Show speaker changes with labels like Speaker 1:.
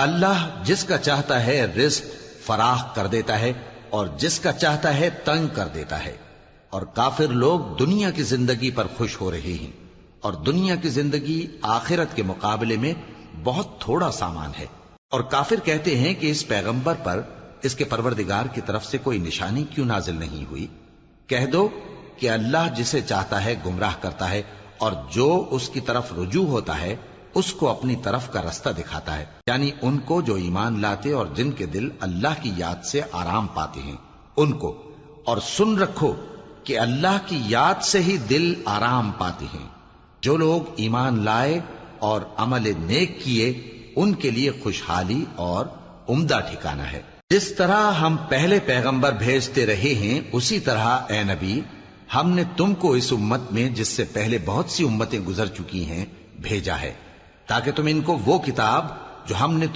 Speaker 1: اللہ جس کا چاہتا ہے رزق فراخ کر دیتا ہے اور جس کا چاہتا ہے تنگ کر دیتا ہے، اور کافر لوگ دنیا کی زندگی پر خوش ہو رہے ہیں، اور دنیا کی زندگی آخرت کے مقابلے میں بہت تھوڑا سامان ہے۔ اور کافر کہتے ہیں کہ اس پیغمبر پر اس کے پروردگار کی طرف سے کوئی نشانی کیوں نازل نہیں ہوئی؟ کہہ دو کہ اللہ جسے چاہتا ہے گمراہ کرتا ہے، اور جو اس کی طرف رجوع ہوتا ہے اس کو اپنی طرف کا رستہ دکھاتا ہے، یعنی ان کو جو ایمان لاتے اور جن کے دل اللہ کی یاد سے آرام پاتے ہیں ان کو۔ اور سن رکھو کہ اللہ کی یاد سے ہی دل آرام پاتے ہیں۔ جو لوگ ایمان لائے اور عمل نیک کیے ان کے لیے خوشحالی اور عمدہ ٹھکانہ ہے۔ جس طرح ہم پہلے پیغمبر بھیجتے رہے ہیں اسی طرح اے نبی ہم نے تم کو اس امت میں جس سے پہلے بہت سی امتیں گزر چکی ہیں بھیجا ہے، تاکہ تم ان کو وہ کتاب جو ہم نے